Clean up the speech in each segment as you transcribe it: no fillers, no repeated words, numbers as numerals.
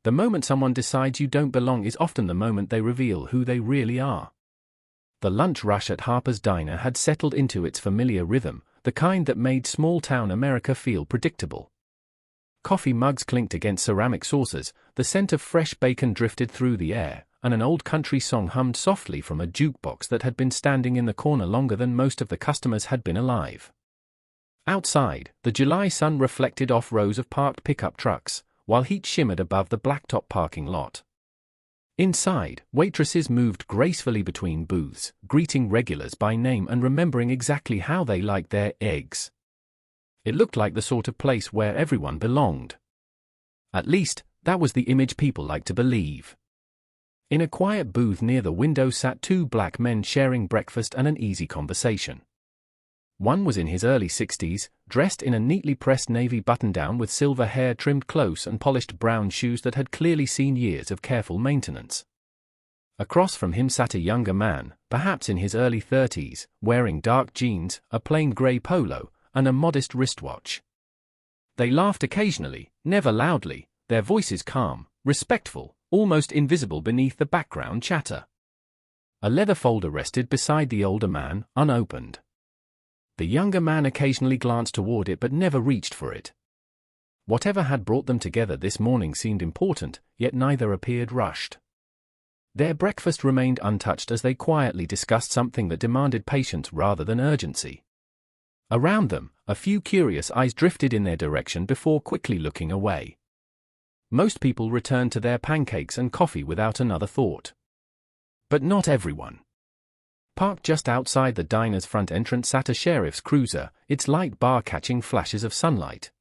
The moment someone decides you don't belong is often the moment they reveal who they really are. The lunch rush at Harper's Diner had settled into its familiar rhythm, the kind that made small-town America feel predictable. Coffee mugs clinked against ceramic saucers, the scent of fresh bacon drifted through the air, and an old country song hummed softly from a jukebox that had been standing in the corner longer than most of the customers had been alive. Outside, the July sun reflected off rows of parked pickup trucks, while heat shimmered above the blacktop parking lot. Inside, waitresses moved gracefully between booths, greeting regulars by name and remembering exactly how they liked their eggs. It looked like the sort of place where everyone belonged. At least, that was the image people liked to believe. In a quiet booth near the window sat two black men sharing breakfast and an easy conversation. One was in his early 60s, dressed in a neatly pressed navy button-down with silver hair trimmed close and polished brown shoes that had clearly seen years of careful maintenance. Across from him sat a younger man, perhaps in his early 30s, wearing dark jeans, a plain grey polo, and a modest wristwatch. They laughed occasionally, never loudly, their voices calm, respectful, almost invisible beneath the background chatter. A leather folder rested beside the older man, unopened. The younger man occasionally glanced toward it but never reached for it. Whatever had brought them together this morning seemed important, yet neither appeared rushed. Their breakfast remained untouched as they quietly discussed something that demanded patience rather than urgency. Around them, a few curious eyes drifted in their direction before quickly looking away. Most people returned to their pancakes and coffee without another thought. But not everyone. Parked just outside the diner's front entrance sat a sheriff's cruiser, its light bar catching flashes of sunlight.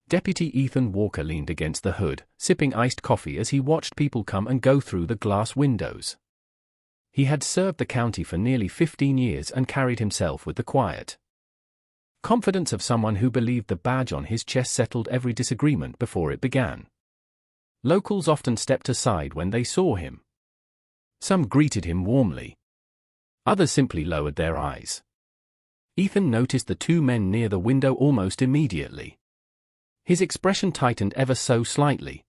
Deputy Ethan Walker leaned against the hood, sipping iced coffee as he watched people come and go through the glass windows. He had served the county for nearly 15 years and carried himself with the quiet confidence of someone who believed the badge on his chest settled every disagreement before it began. Locals often stepped aside when they saw him. Some greeted him warmly. Others simply lowered their eyes. Ethan noticed the two men near the window almost immediately. His expression tightened ever so slightly.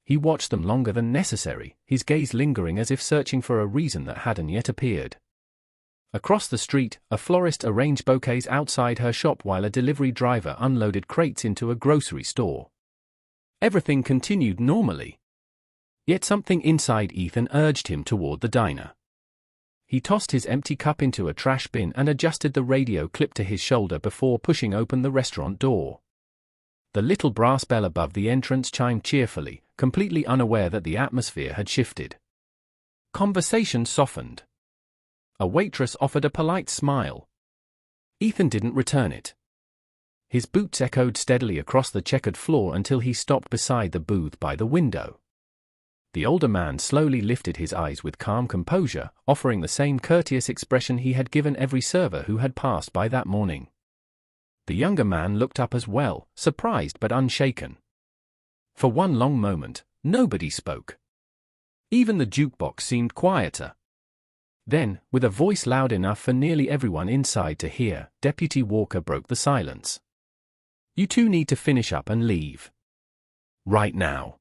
He watched them longer than necessary, his gaze lingering as if searching for a reason that hadn't yet appeared. Across the street, a florist arranged bouquets outside her shop while a delivery driver unloaded crates into a grocery store. Everything continued normally. Yet something inside Ethan urged him toward the diner. He tossed his empty cup into a trash bin and adjusted the radio clip to his shoulder before pushing open the restaurant door. The little brass bell above the entrance chimed cheerfully, completely unaware that the atmosphere had shifted. Conversation softened. A waitress offered a polite smile. Ethan didn't return it. His boots echoed steadily across the checkered floor until he stopped beside the booth by the window. The older man slowly lifted his eyes with calm composure, offering the same courteous expression he had given every server who had passed by that morning. The younger man looked up as well, surprised but unshaken. For one long moment, nobody spoke. Even the jukebox seemed quieter. Then, with a voice loud enough for nearly everyone inside to hear, Deputy Walker broke the silence. "You two need to finish up and leave. Right now."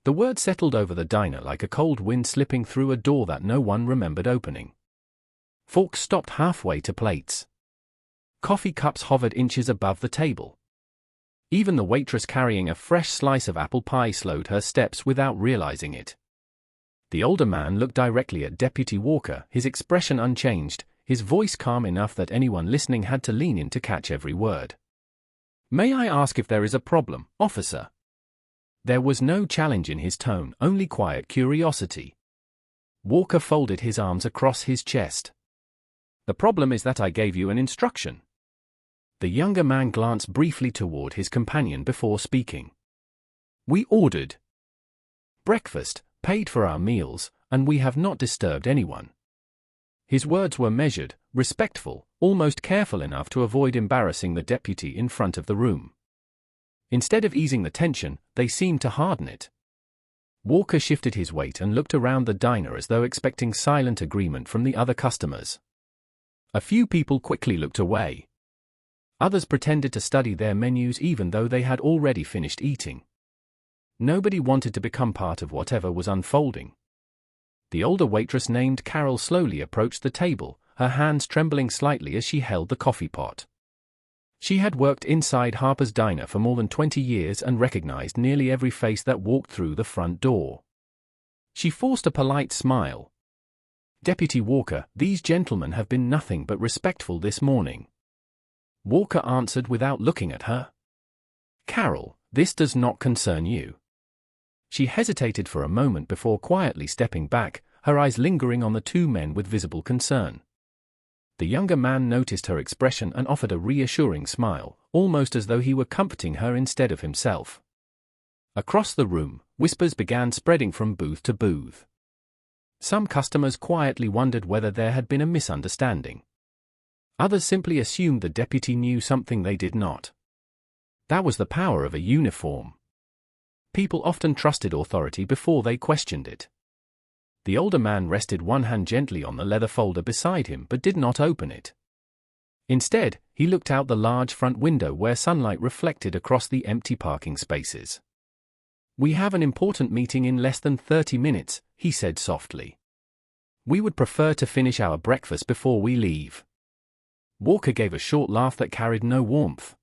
The word settled over the diner like a cold wind slipping through a door that no one remembered opening. Forks stopped halfway to plates. Coffee cups hovered inches above the table. Even the waitress carrying a fresh slice of apple pie slowed her steps without realizing it. The older man looked directly at Deputy Walker, his expression unchanged, his voice calm enough that anyone listening had to lean in to catch every word. "May I ask if there is a problem, officer?" There was no challenge in his tone, only quiet curiosity. Walker folded his arms across his chest. "The problem is that I gave you an instruction." The younger man glanced briefly toward his companion before speaking. "We ordered breakfast, paid for our meals, and we have not disturbed anyone." His words were measured, respectful, almost careful enough to avoid embarrassing the deputy in front of the room. Instead of easing the tension, they seemed to harden it. Walker shifted his weight and looked around the diner as though expecting silent agreement from the other customers. A few people quickly looked away. Others pretended to study their menus even though they had already finished eating. Nobody wanted to become part of whatever was unfolding. The older waitress named Carol slowly approached the table, her hands trembling slightly as she held the coffee pot. She had worked inside Harper's Diner for more than 20 years and recognized nearly every face that walked through the front door. She forced a polite smile. "Deputy Walker, these gentlemen have been nothing but respectful this morning." Walker answered without looking at her. "Carol, this does not concern you." She hesitated for a moment before quietly stepping back, her eyes lingering on the two men with visible concern. The younger man noticed her expression and offered a reassuring smile, almost as though he were comforting her instead of himself. Across the room, whispers began spreading from booth to booth. Some customers quietly wondered whether there had been a misunderstanding. Others simply assumed the deputy knew something they did not. That was the power of a uniform. People often trusted authority before they questioned it. The older man rested one hand gently on the leather folder beside him but did not open it. Instead, he looked out the large front window where sunlight reflected across the empty parking spaces. "We have an important meeting in less than 30 minutes, he said softly. "We would prefer to finish our breakfast before we leave." Walker gave a short laugh that carried no warmth.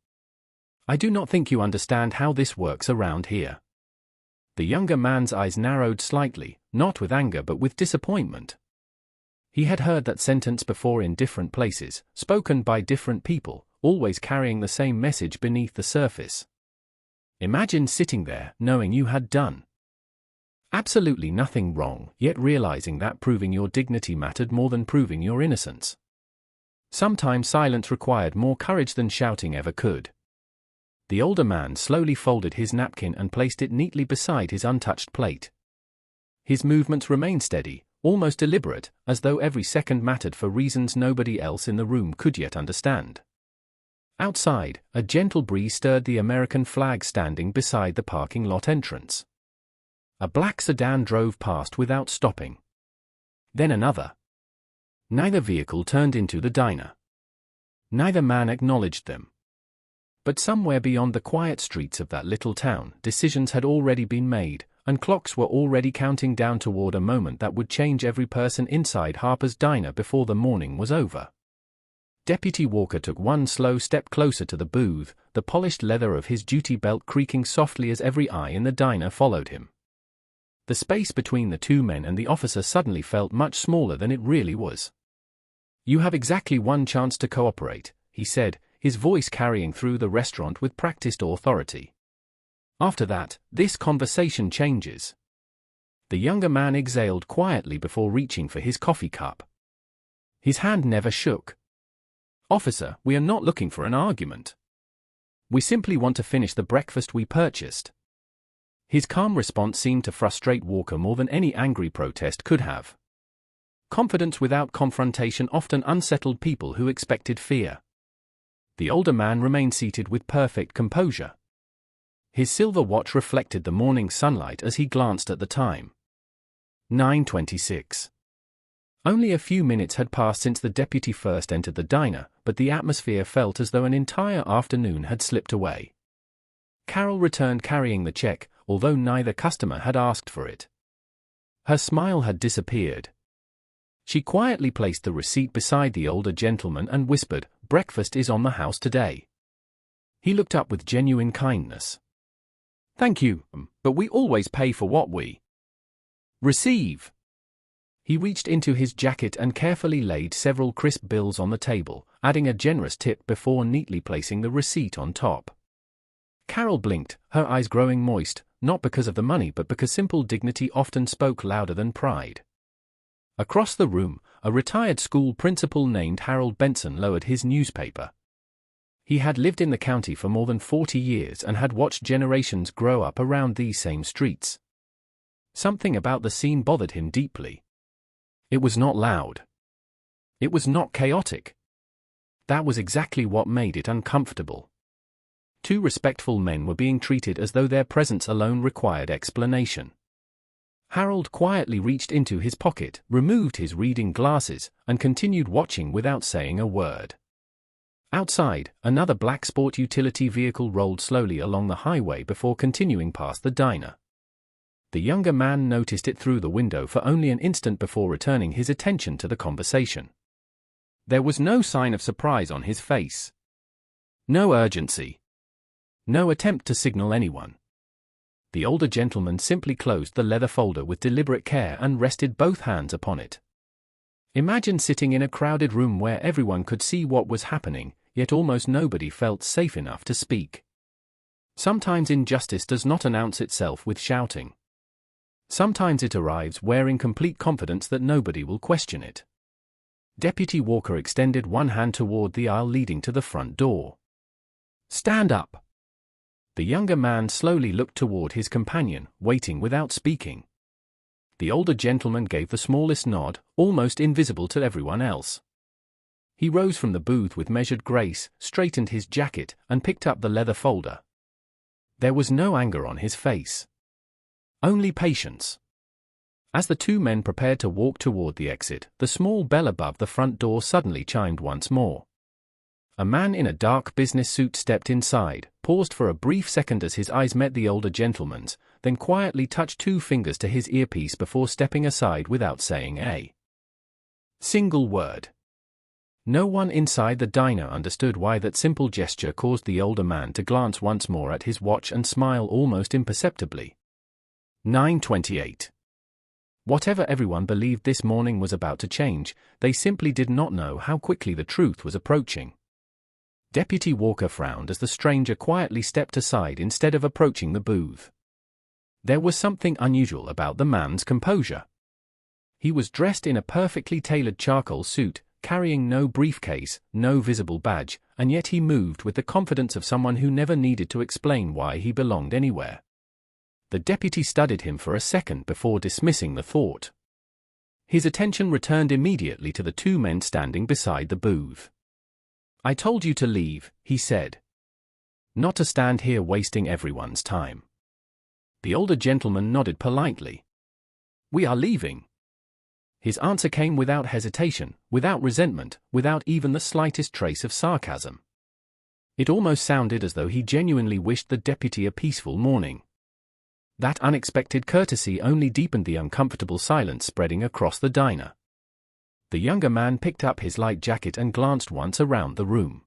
"I do not think you understand how this works around here." The younger man's eyes narrowed slightly, not with anger but with disappointment. He had heard that sentence before in different places, spoken by different people, always carrying the same message beneath the surface. Imagine sitting there, knowing you had done absolutely nothing wrong, yet realizing that proving your dignity mattered more than proving your innocence. Sometimes silence required more courage than shouting ever could. The older man slowly folded his napkin and placed it neatly beside his untouched plate. His movements remained steady, almost deliberate, as though every second mattered for reasons nobody else in the room could yet understand. Outside, a gentle breeze stirred the American flag standing beside the parking lot entrance. A black sedan drove past without stopping. Then another. Neither vehicle turned into the diner. Neither man acknowledged them. But somewhere beyond the quiet streets of that little town, decisions had already been made, and clocks were already counting down toward a moment that would change every person inside Harper's Diner before the morning was over. Deputy Walker took one slow step closer to the booth, the polished leather of his duty belt creaking softly as every eye in the diner followed him. The space between the two men and the officer suddenly felt much smaller than it really was. "You have exactly one chance to cooperate," he said, his voice carrying through the restaurant with practiced authority. "After that, this conversation changes." The younger man exhaled quietly before reaching for his coffee cup. His hand never shook. "Officer, we are not looking for an argument. We simply want to finish the breakfast we purchased." His calm response seemed to frustrate Walker more than any angry protest could have. Confidence without confrontation often unsettled people who expected fear. The older man remained seated with perfect composure. His silver watch reflected the morning sunlight as he glanced at the time. 9:26. Only a few minutes had passed since the deputy first entered the diner, but the atmosphere felt as though an entire afternoon had slipped away. Carol returned carrying the check, although neither customer had asked for it. Her smile had disappeared. She quietly placed the receipt beside the older gentleman and whispered, "Breakfast is on the house today." He looked up with genuine kindness. "Thank you, but we always pay for what we receive." He reached into his jacket and carefully laid several crisp bills on the table, adding a generous tip before neatly placing the receipt on top. Carol blinked, her eyes growing moist, not because of the money but because simple dignity often spoke louder than pride. Across the room, a retired school principal named Harold Benson lowered his newspaper. He had lived in the county for more than 40 years and had watched generations grow up around these same streets. Something about the scene bothered him deeply. It was not loud. It was not chaotic. That was exactly what made it uncomfortable. Two respectful men were being treated as though their presence alone required explanation. Harold quietly reached into his pocket, removed his reading glasses, and continued watching without saying a word. Outside, another black sport utility vehicle rolled slowly along the highway before continuing past the diner. The younger man noticed it through the window for only an instant before returning his attention to the conversation. There was no sign of surprise on his face. No urgency. No attempt to signal anyone. The older gentleman simply closed the leather folder with deliberate care and rested both hands upon it. Imagine sitting in a crowded room where everyone could see what was happening, yet almost nobody felt safe enough to speak. Sometimes injustice does not announce itself with shouting. Sometimes it arrives wearing complete confidence that nobody will question it. Deputy Walker extended one hand toward the aisle leading to the front door. "Stand up." The younger man slowly looked toward his companion, waiting without speaking. The older gentleman gave the smallest nod, almost invisible to everyone else. He rose from the booth with measured grace, straightened his jacket, and picked up the leather folder. There was no anger on his face. Only patience. As the two men prepared to walk toward the exit, the small bell above the front door suddenly chimed once more. A man in a dark business suit stepped inside, paused for a brief second as his eyes met the older gentleman's, then quietly touched two fingers to his earpiece before stepping aside without saying a single word. No one inside the diner understood why that simple gesture caused the older man to glance once more at his watch and smile almost imperceptibly. 9:28. Whatever everyone believed this morning was about to change, they simply did not know how quickly the truth was approaching. Deputy Walker frowned as the stranger quietly stepped aside instead of approaching the booth. There was something unusual about the man's composure. He was dressed in a perfectly tailored charcoal suit, carrying no briefcase, no visible badge, and yet he moved with the confidence of someone who never needed to explain why he belonged anywhere. The deputy studied him for a second before dismissing the thought. His attention returned immediately to the two men standing beside the booth. "I told you to leave," he said. "Not to stand here wasting everyone's time." The older gentleman nodded politely. "We are leaving." His answer came without hesitation, without resentment, without even the slightest trace of sarcasm. It almost sounded as though he genuinely wished the deputy a peaceful morning. That unexpected courtesy only deepened the uncomfortable silence spreading across the diner. The younger man picked up his light jacket and glanced once around the room.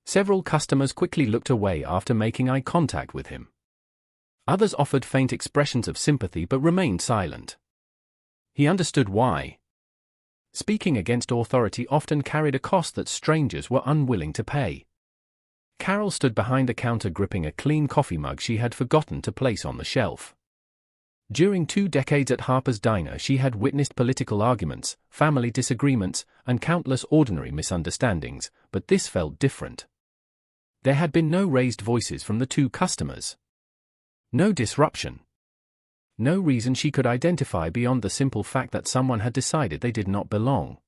Several customers quickly looked away after making eye contact with him. Others offered faint expressions of sympathy but remained silent. He understood why. Speaking against authority often carried a cost that strangers were unwilling to pay. Carol stood behind the counter gripping a clean coffee mug she had forgotten to place on the shelf. During 2 decades at Harper's Diner she had witnessed political arguments, family disagreements, and countless ordinary misunderstandings, but this felt different. There had been no raised voices from the two customers. No disruption. No reason she could identify beyond the simple fact that someone had decided they did not belong.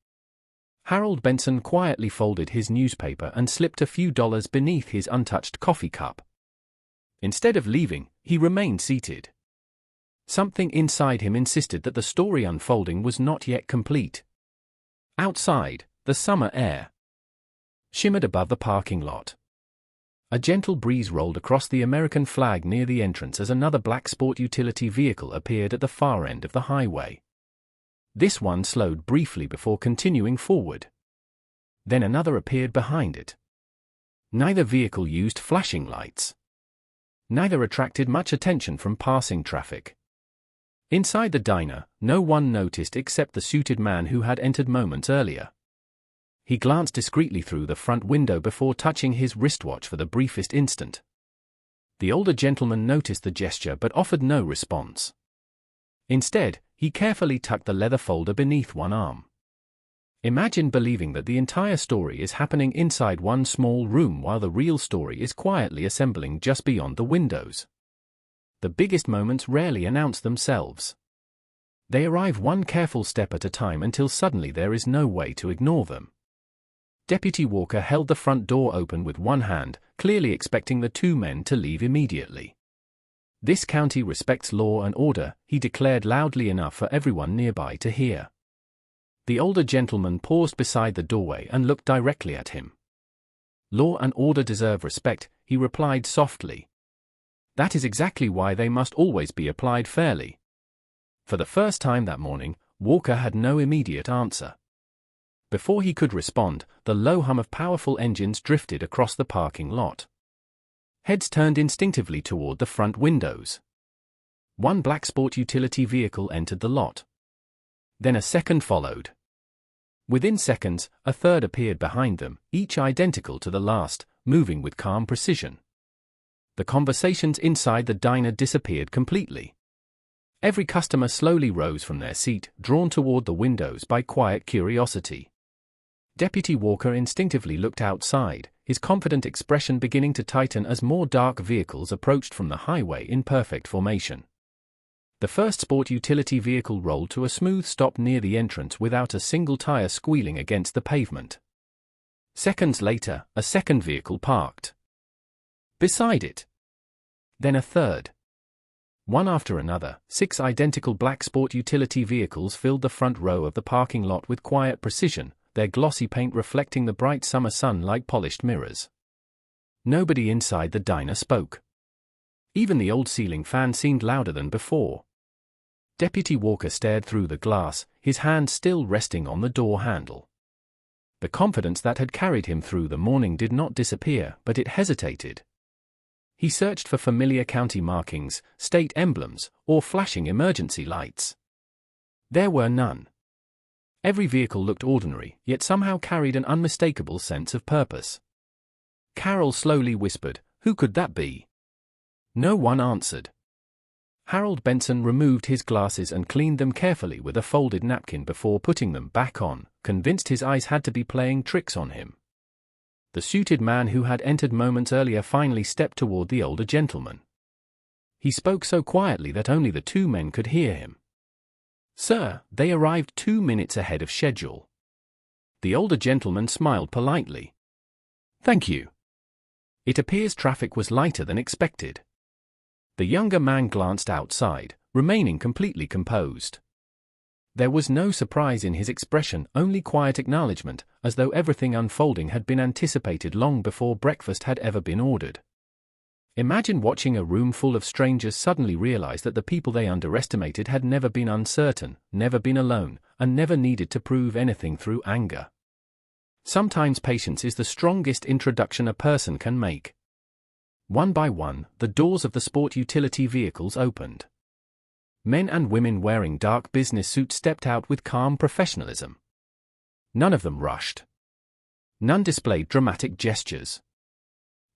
Harold Benson quietly folded his newspaper and slipped a few dollars beneath his untouched coffee cup. Instead of leaving, he remained seated. Something inside him insisted that the story unfolding was not yet complete. Outside, the summer air shimmered above the parking lot. A gentle breeze rolled across the American flag near the entrance as another black sport utility vehicle appeared at the far end of the highway. This one slowed briefly before continuing forward. Then another appeared behind it. Neither vehicle used flashing lights. Neither attracted much attention from passing traffic. Inside the diner, no one noticed except the suited man who had entered moments earlier. He glanced discreetly through the front window before touching his wristwatch for the briefest instant. The older gentleman noticed the gesture but offered no response. Instead, he carefully tucked the leather folder beneath one arm. Imagine believing that the entire story is happening inside one small room while the real story is quietly assembling just beyond the windows. The biggest moments rarely announce themselves. They arrive one careful step at a time until suddenly there is no way to ignore them. Deputy Walker held the front door open with one hand, clearly expecting the two men to leave immediately. "This county respects law and order," he declared loudly enough for everyone nearby to hear. The older gentleman paused beside the doorway and looked directly at him. "Law and order deserve respect," he replied softly. That is exactly why they must always be applied fairly. For the first time that morning, Walker had no immediate answer. Before he could respond, the low hum of powerful engines drifted across the parking lot. Heads turned instinctively toward the front windows. One black sport utility vehicle entered the lot. Then a second followed. Within seconds, a third appeared behind them, each identical to the last, moving with calm precision. The conversations inside the diner disappeared completely. Every customer slowly rose from their seat, drawn toward the windows by quiet curiosity. Deputy Walker instinctively looked outside, his confident expression beginning to tighten as more dark vehicles approached from the highway in perfect formation. The first sport utility vehicle rolled to a smooth stop near the entrance without a single tire squealing against the pavement. Seconds later, a second vehicle parked beside it. Then a third. One after another, 6 identical black sport utility vehicles filled the front row of the parking lot with quiet precision, their glossy paint reflecting the bright summer sun like polished mirrors. Nobody inside the diner spoke. Even the old ceiling fan seemed louder than before. Deputy Walker stared through the glass, his hand still resting on the door handle. The confidence that had carried him through the morning did not disappear, but it hesitated. He searched for familiar county markings, state emblems, or flashing emergency lights. There were none. Every vehicle looked ordinary, yet somehow carried an unmistakable sense of purpose. Carol slowly whispered, "Who could that be?" No one answered. Harold Benson removed his glasses and cleaned them carefully with a folded napkin before putting them back on, convinced his eyes had to be playing tricks on him. The suited man who had entered moments earlier finally stepped toward the older gentleman. He spoke so quietly that only the 2 men could hear him. "Sir, they arrived 2 minutes ahead of schedule." The older gentleman smiled politely. "Thank you. It appears traffic was lighter than expected." The younger man glanced outside, remaining completely composed. There was no surprise in his expression, only quiet acknowledgement, as though everything unfolding had been anticipated long before breakfast had ever been ordered. Imagine watching a room full of strangers suddenly realize that the people they underestimated had never been uncertain, never been alone, and never needed to prove anything through anger. Sometimes patience is the strongest introduction a person can make. One by one, the doors of the sport utility vehicles opened. Men and women wearing dark business suits stepped out with calm professionalism. None of them rushed. None displayed dramatic gestures.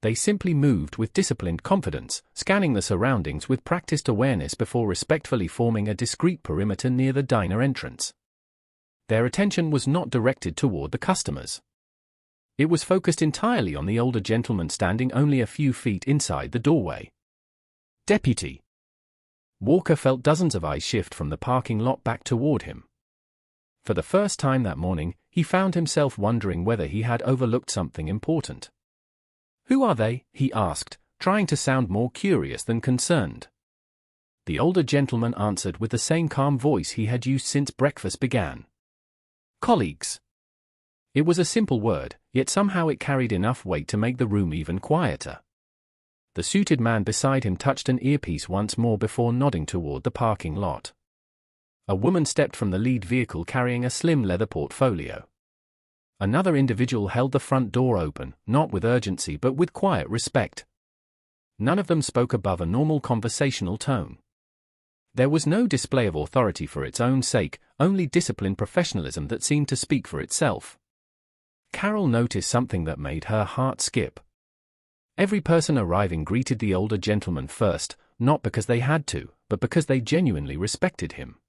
They simply moved with disciplined confidence, scanning the surroundings with practiced awareness before respectfully forming a discreet perimeter near the diner entrance. Their attention was not directed toward the customers. It was focused entirely on the older gentleman standing only a few feet inside the doorway. "Deputy." Walker felt dozens of eyes shift from the parking lot back toward him. For the first time that morning, he found himself wondering whether he had overlooked something important. "Who are they?" he asked, trying to sound more curious than concerned. The older gentleman answered with the same calm voice he had used since breakfast began. "Colleagues." It was a simple word, yet somehow it carried enough weight to make the room even quieter. The suited man beside him touched an earpiece once more before nodding toward the parking lot. A woman stepped from the lead vehicle carrying a slim leather portfolio. Another individual held the front door open, not with urgency but with quiet respect. None of them spoke above a normal conversational tone. There was no display of authority for its own sake, only disciplined professionalism that seemed to speak for itself. Carol noticed something that made her heart skip. Every person arriving greeted the older gentleman first, not because they had to, but because they genuinely respected him.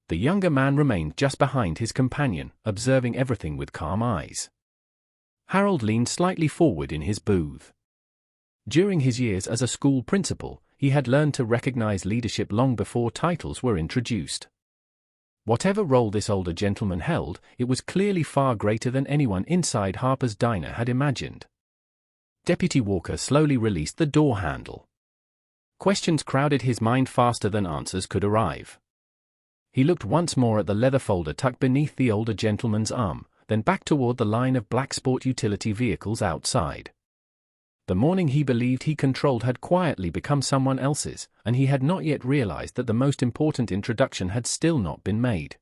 The younger man remained just behind his companion, observing everything with calm eyes. Harold leaned slightly forward in his booth. During his years as a school principal, he had learned to recognize leadership long before titles were introduced. Whatever role this older gentleman held, it was clearly far greater than anyone inside Harper's Diner had imagined. Deputy Walker slowly released the door handle. Questions crowded his mind faster than answers could arrive. He looked once more at the leather folder tucked beneath the older gentleman's arm, then back toward the line of black sport utility vehicles outside. The morning he believed he controlled had quietly become someone else's, and he had not yet realized that the most important introduction had still not been made.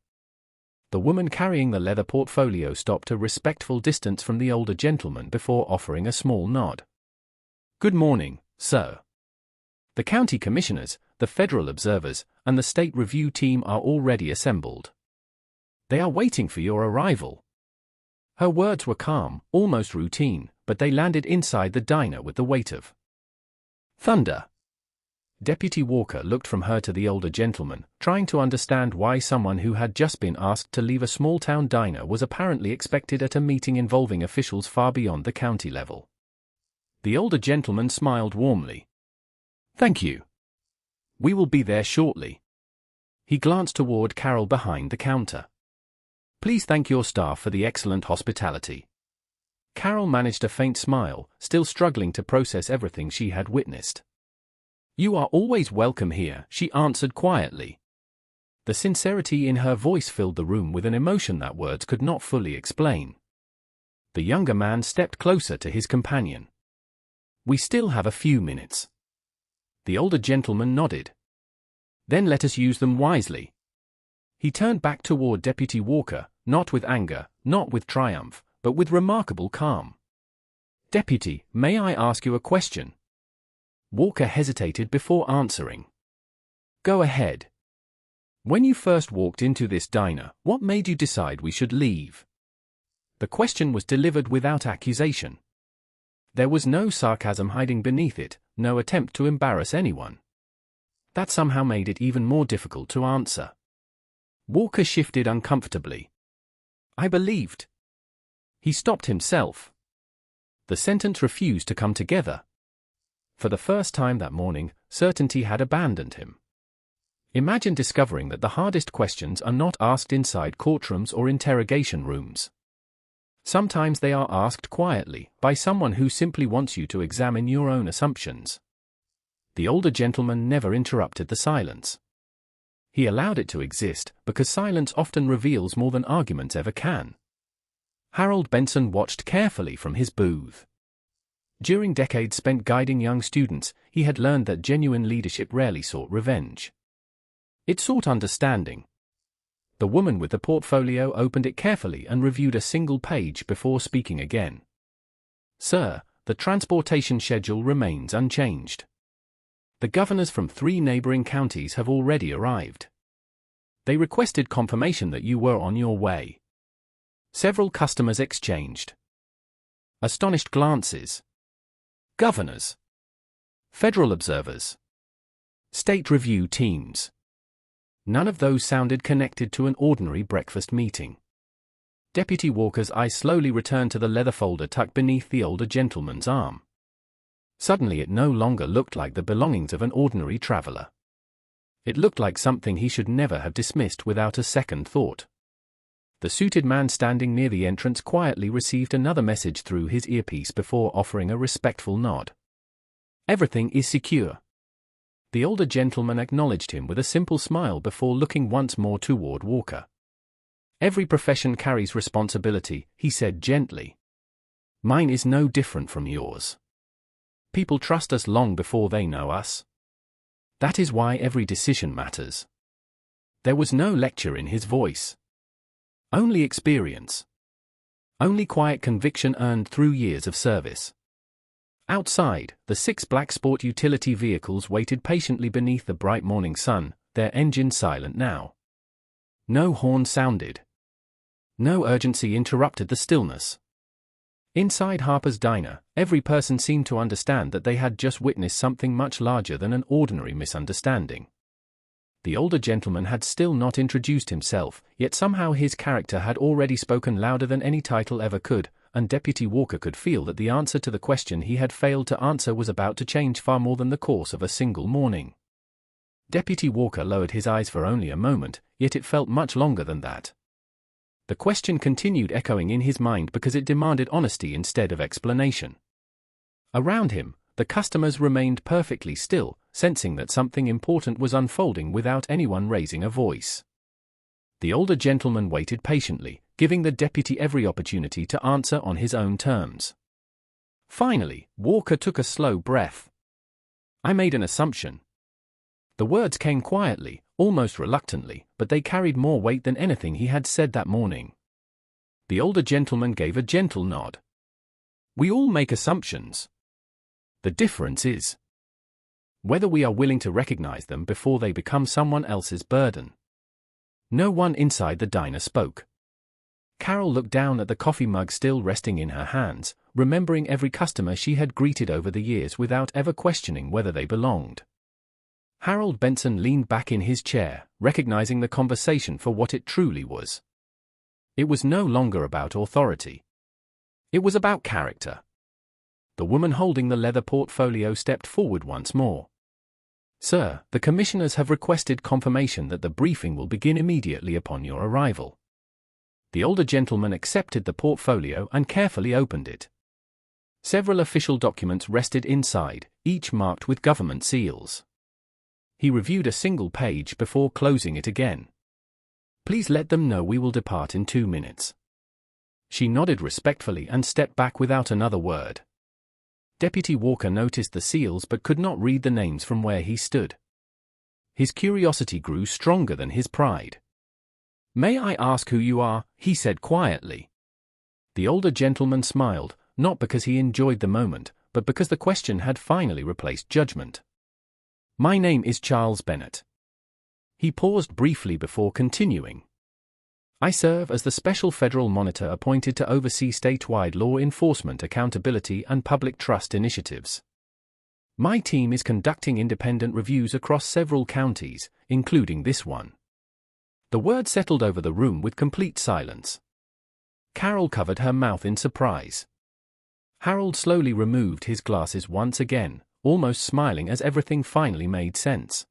The woman carrying the leather portfolio stopped a respectful distance from the older gentleman before offering a small nod. "Good morning, sir. The county commissioners, the federal observers, and the state review team are already assembled. They are waiting for your arrival." Her words were calm, almost routine, but they landed inside the diner with the weight of thunder. Deputy Walker looked from her to the older gentleman, trying to understand why someone who had just been asked to leave a small-town diner was apparently expected at a meeting involving officials far beyond the county level. The older gentleman smiled warmly. "Thank you. We will be there shortly." He glanced toward Carol behind the counter. "Please thank your staff for the excellent hospitality." Carol managed a faint smile, still struggling to process everything she had witnessed. "You are always welcome here," she answered quietly. The sincerity in her voice filled the room with an emotion that words could not fully explain. The younger man stepped closer to his companion. "We still have a few minutes." The older gentleman nodded. "Then let us use them wisely." He turned back toward Deputy Walker, not with anger, not with triumph, but with remarkable calm. "Deputy, may I ask you a question?" Walker hesitated before answering. "Go ahead. When you first walked into this diner, what made you decide we should leave?" The question was delivered without accusation. There was no sarcasm hiding beneath it, no attempt to embarrass anyone. That somehow made it even more difficult to answer. Walker shifted uncomfortably. "I believed." He stopped himself. The sentence refused to come together. For the first time that morning, certainty had abandoned him. Imagine discovering that the hardest questions are not asked inside courtrooms or interrogation rooms. Sometimes they are asked quietly, by someone who simply wants you to examine your own assumptions. The older gentleman never interrupted the silence. He allowed it to exist, because silence often reveals more than arguments ever can. Harold Benson watched carefully from his booth. During decades spent guiding young students, he had learned that genuine leadership rarely sought revenge. It sought understanding. The woman with the portfolio opened it carefully and reviewed a single page before speaking again. "Sir, the transportation schedule remains unchanged. The governors from 3 neighboring counties have already arrived. They requested confirmation that you were on your way." Several customers exchanged astonished glances. Governors, federal observers, state review teams. None of those sounded connected to an ordinary breakfast meeting. Deputy Walker's eyes slowly returned to the leather folder tucked beneath the older gentleman's arm. Suddenly it no longer looked like the belongings of an ordinary traveler. It looked like something he should never have dismissed without a second thought. The suited man standing near the entrance quietly received another message through his earpiece before offering a respectful nod. "Everything is secure." The older gentleman acknowledged him with a simple smile before looking once more toward Walker. "Every profession carries responsibility," he said gently. "Mine is no different from yours. People trust us long before they know us. That is why every decision matters." There was no lecture in his voice. Only experience. Only quiet conviction earned through years of service. Outside, the 6 black sport utility vehicles waited patiently beneath the bright morning sun, their engines silent now. No horn sounded. No urgency interrupted the stillness. Inside Harper's Diner, every person seemed to understand that they had just witnessed something much larger than an ordinary misunderstanding. The older gentleman had still not introduced himself, yet somehow his character had already spoken louder than any title ever could, and Deputy Walker could feel that the answer to the question he had failed to answer was about to change far more than the course of a single morning. Deputy Walker lowered his eyes for only a moment, yet it felt much longer than that. The question continued echoing in his mind because it demanded honesty instead of explanation. Around him, the customers remained perfectly still, sensing that something important was unfolding without anyone raising a voice. The older gentleman waited patiently, giving the deputy every opportunity to answer on his own terms. Finally, Walker took a slow breath. I made an assumption. The words came quietly, almost reluctantly, but they carried more weight than anything he had said that morning. The older gentleman gave a gentle nod. We all make assumptions. The difference is whether we are willing to recognize them before they become someone else's burden. No one inside the diner spoke. Carol looked down at the coffee mug still resting in her hands, remembering every customer she had greeted over the years without ever questioning whether they belonged. Harold Benson leaned back in his chair, recognizing the conversation for what it truly was. It was no longer about authority. It was about character. The woman holding the leather portfolio stepped forward once more. Sir, the commissioners have requested confirmation that the briefing will begin immediately upon your arrival. The older gentleman accepted the portfolio and carefully opened it. Several official documents rested inside, each marked with government seals. He reviewed a single page before closing it again. Please let them know we will depart in 2 minutes. She nodded respectfully and stepped back without another word. Deputy Walker noticed the seals but could not read the names from where he stood. His curiosity grew stronger than his pride. May I ask who you are? He said quietly. The older gentleman smiled, not because he enjoyed the moment, but because the question had finally replaced judgment. My name is Charles Bennett. He paused briefly before continuing. I serve as the special federal monitor appointed to oversee statewide law enforcement accountability and public trust initiatives. My team is conducting independent reviews across several counties, including this one. The word settled over the room with complete silence. Carol covered her mouth in surprise. Harold slowly removed his glasses once again, almost smiling as everything finally made sense.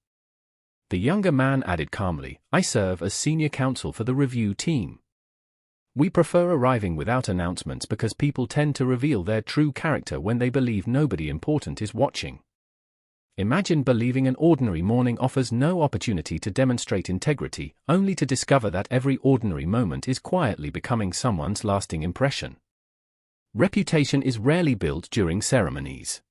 The younger man added calmly, I serve as senior counsel for the review team. We prefer arriving without announcements because people tend to reveal their true character when they believe nobody important is watching. Imagine believing an ordinary morning offers no opportunity to demonstrate integrity, only to discover that every ordinary moment is quietly becoming someone's lasting impression. Reputation is rarely built during ceremonies.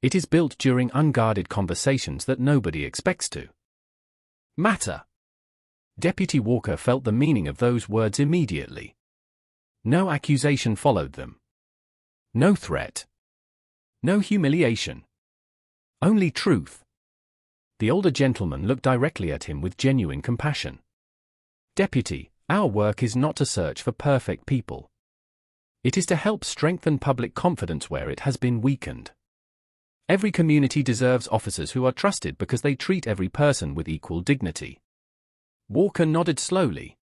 It is built during unguarded conversations that nobody expects to matter. Deputy Walker felt the meaning of those words immediately. No accusation followed them. No threat. No humiliation. Only truth. The older gentleman looked directly at him with genuine compassion. Deputy, our work is not to search for perfect people. It is to help strengthen public confidence where it has been weakened. Every community deserves officers who are trusted because they treat every person with equal dignity. Walker nodded slowly.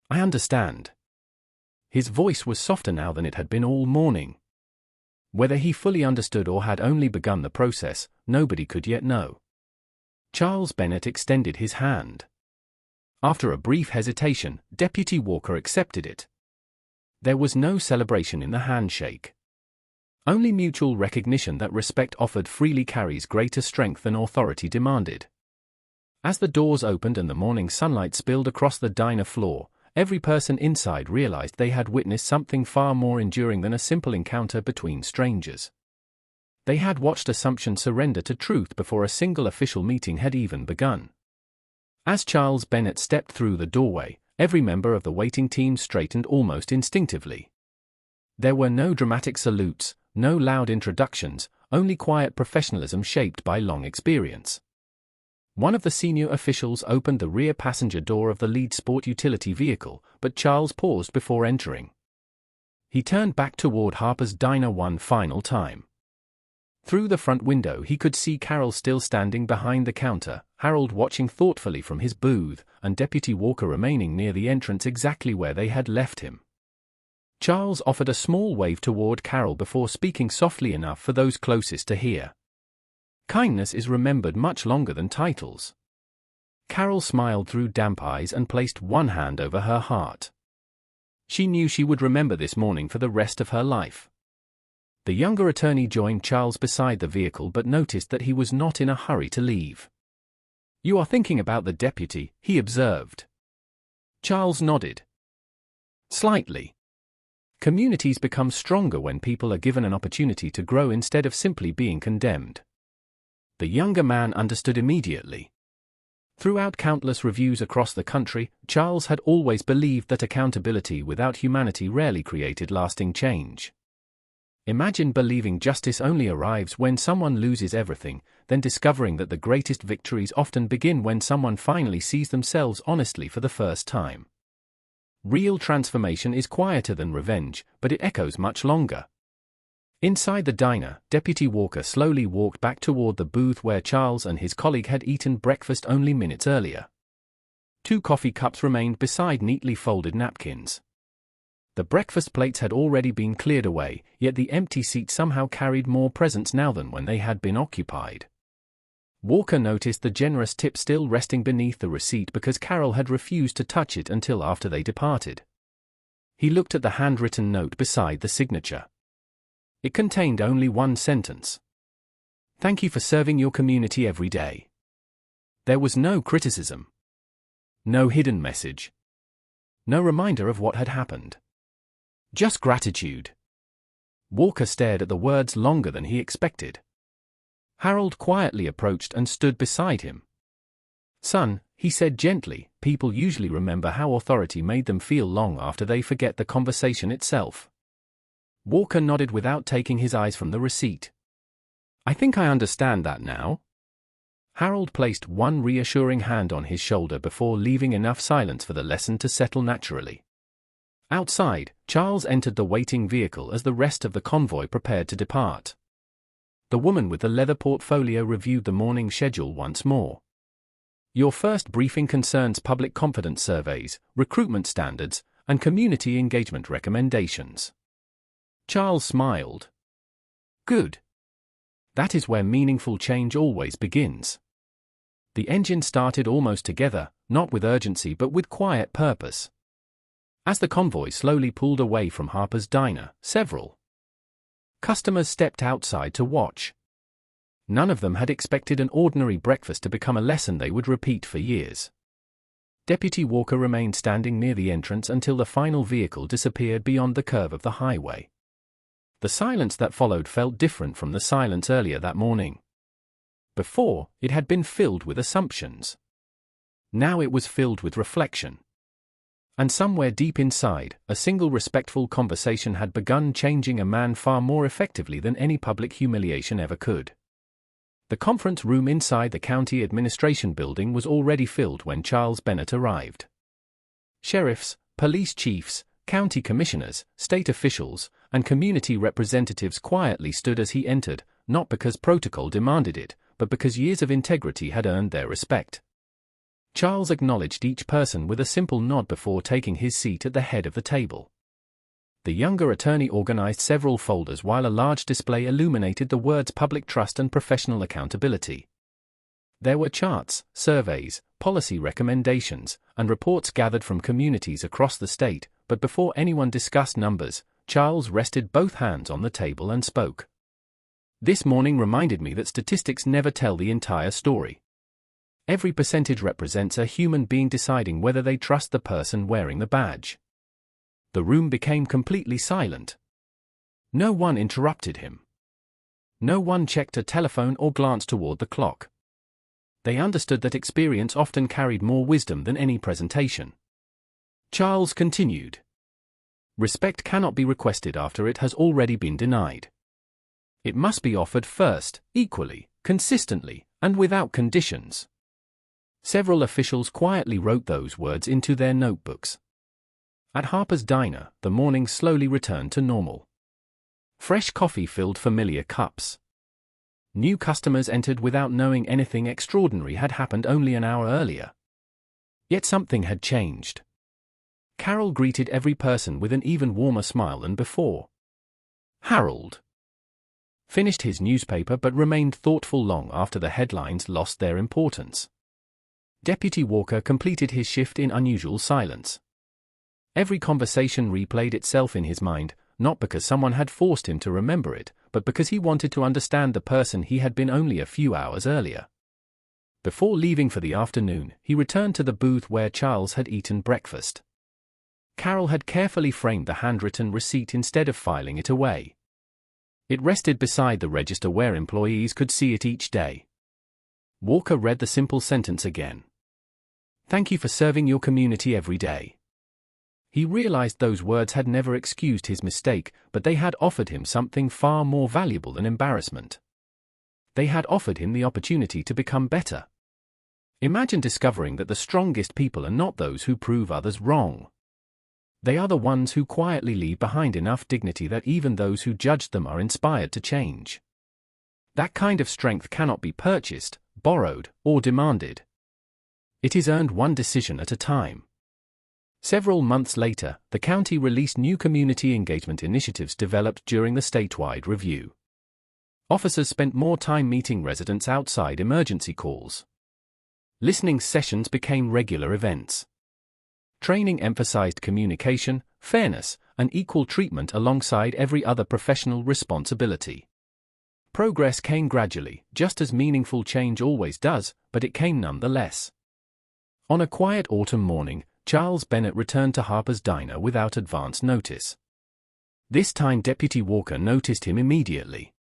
I understand. His voice was softer now than it had been all morning. Whether he fully understood or had only begun the process, nobody could yet know. Charles Bennett extended his hand. After a brief hesitation, Deputy Walker accepted it. There was no celebration in the handshake. Only mutual recognition that respect offered freely carries greater strength than authority demanded. As the doors opened and the morning sunlight spilled across the diner floor, every person inside realized they had witnessed something far more enduring than a simple encounter between strangers. They had watched assumption surrender to truth before a single official meeting had even begun. As Charles Bennett stepped through the doorway, every member of the waiting team straightened almost instinctively. There were no dramatic salutes, no loud introductions, only quiet professionalism shaped by long experience. One of the senior officials opened the rear passenger door of the lead sport utility vehicle, but Charles paused before entering. He turned back toward Harper's Diner one final time. Through the front window he could see Carol still standing behind the counter, Harold watching thoughtfully from his booth, and Deputy Walker remaining near the entrance exactly where they had left him. Charles offered a small wave toward Carol before speaking softly enough for those closest to hear. Kindness is remembered much longer than titles. Carol smiled through damp eyes and placed one hand over her heart. She knew she would remember this morning for the rest of her life. The younger attorney joined Charles beside the vehicle but noticed that he was not in a hurry to leave. You are thinking about the deputy, he observed. Charles nodded. Slightly. Communities become stronger when people are given an opportunity to grow instead of simply being condemned. The younger man understood immediately. Throughout countless reviews across the country, Charles had always believed that accountability without humanity rarely created lasting change. Imagine believing justice only arrives when someone loses everything, then discovering that the greatest victories often begin when someone finally sees themselves honestly for the first time. Real transformation is quieter than revenge, but it echoes much longer. Inside the diner, Deputy Walker slowly walked back toward the booth where Charles and his colleague had eaten breakfast only minutes earlier. 2 coffee cups remained beside neatly folded napkins. The breakfast plates had already been cleared away, yet the empty seat somehow carried more presence now than when they had been occupied. Walker noticed the generous tip still resting beneath the receipt because Carol had refused to touch it until after they departed. He looked at the handwritten note beside the signature. It contained only one sentence. "Thank you for serving your community every day." There was no criticism. No hidden message. No reminder of what had happened. Just gratitude. Walker stared at the words longer than he expected. Harold quietly approached and stood beside him. "Son," he said gently, "people usually remember how authority made them feel long after they forget the conversation itself." Walker nodded without taking his eyes from the receipt. "I think I understand that now." Harold placed one reassuring hand on his shoulder before leaving enough silence for the lesson to settle naturally. Outside, Charles entered the waiting vehicle as the rest of the convoy prepared to depart. The woman with the leather portfolio reviewed the morning schedule once more. "Your first briefing concerns public confidence surveys, recruitment standards, and community engagement recommendations." Charles smiled. "Good. That is where meaningful change always begins." The engine started almost together, not with urgency but with quiet purpose. As the convoy slowly pulled away from Harper's Diner, several customers stepped outside to watch. None of them had expected an ordinary breakfast to become a lesson they would repeat for years. Deputy Walker remained standing near the entrance until the final vehicle disappeared beyond the curve of the highway. The silence that followed felt different from the silence earlier that morning. Before, it had been filled with assumptions. Now it was filled with reflection. And somewhere deep inside, a single respectful conversation had begun changing a man far more effectively than any public humiliation ever could. The conference room inside the county administration building was already filled when Charles Bennett arrived. Sheriffs, police chiefs, county commissioners, state officials, and community representatives quietly stood as he entered, not because protocol demanded it, but because years of integrity had earned their respect. Charles acknowledged each person with a simple nod before taking his seat at the head of the table. The younger attorney organized several folders while a large display illuminated the words public trust and professional accountability. There were charts, surveys, policy recommendations, and reports gathered from communities across the state, but before anyone discussed numbers, Charles rested both hands on the table and spoke. "This morning reminded me that statistics never tell the entire story. Every percentage represents a human being deciding whether they trust the person wearing the badge." The room became completely silent. No one interrupted him. No one checked a telephone or glanced toward the clock. They understood that experience often carried more wisdom than any presentation. Charles continued. "Respect cannot be requested after it has already been denied. It must be offered first, equally, consistently, and without conditions." Several officials quietly wrote those words into their notebooks. At Harper's Diner, the morning slowly returned to normal. Fresh coffee filled familiar cups. New customers entered without knowing anything extraordinary had happened only an hour earlier. Yet something had changed. Carol greeted every person with an even warmer smile than before. Harold finished his newspaper but remained thoughtful long after the headlines lost their importance. Deputy Walker completed his shift in unusual silence. Every conversation replayed itself in his mind, not because someone had forced him to remember it, but because he wanted to understand the person he had been only a few hours earlier. Before leaving for the afternoon, he returned to the booth where Charles had eaten breakfast. Carol had carefully framed the handwritten receipt instead of filing it away. It rested beside the register where employees could see it each day. Walker read the simple sentence again. "Thank you for serving your community every day." He realized those words had never excused his mistake, but they had offered him something far more valuable than embarrassment. They had offered him the opportunity to become better. Imagine discovering that the strongest people are not those who prove others wrong. They are the ones who quietly leave behind enough dignity that even those who judge them are inspired to change. That kind of strength cannot be purchased, borrowed, or demanded. It is earned one decision at a time. Several months later, the county released new community engagement initiatives developed during the statewide review. Officers spent more time meeting residents outside emergency calls. Listening sessions became regular events. Training emphasized communication, fairness, and equal treatment alongside every other professional responsibility. Progress came gradually, just as meaningful change always does, but it came nonetheless. On a quiet autumn morning, Charles Bennett returned to Harper's Diner without advance notice. This time Deputy Walker noticed him immediately.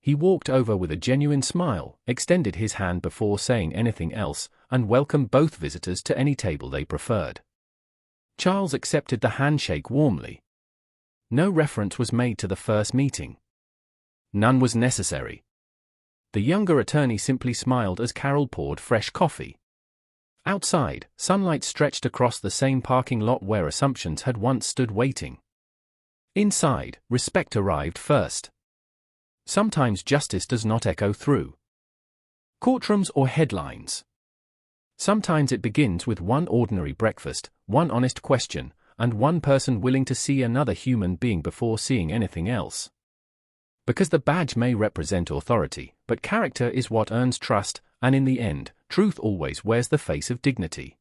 He walked over with a genuine smile, extended his hand before saying anything else, and welcomed both visitors to any table they preferred. Charles accepted the handshake warmly. No reference was made to the first meeting. None was necessary. The younger attorney simply smiled as Carol poured fresh coffee. Outside, sunlight stretched across the same parking lot where assumptions had once stood waiting. Inside, respect arrived first. Sometimes justice does not echo through courtrooms or headlines. Sometimes it begins with one ordinary breakfast, one honest question, and one person willing to see another human being before seeing anything else. Because the badge may represent authority, but character is what earns trust, and in the end, truth always wears the face of dignity.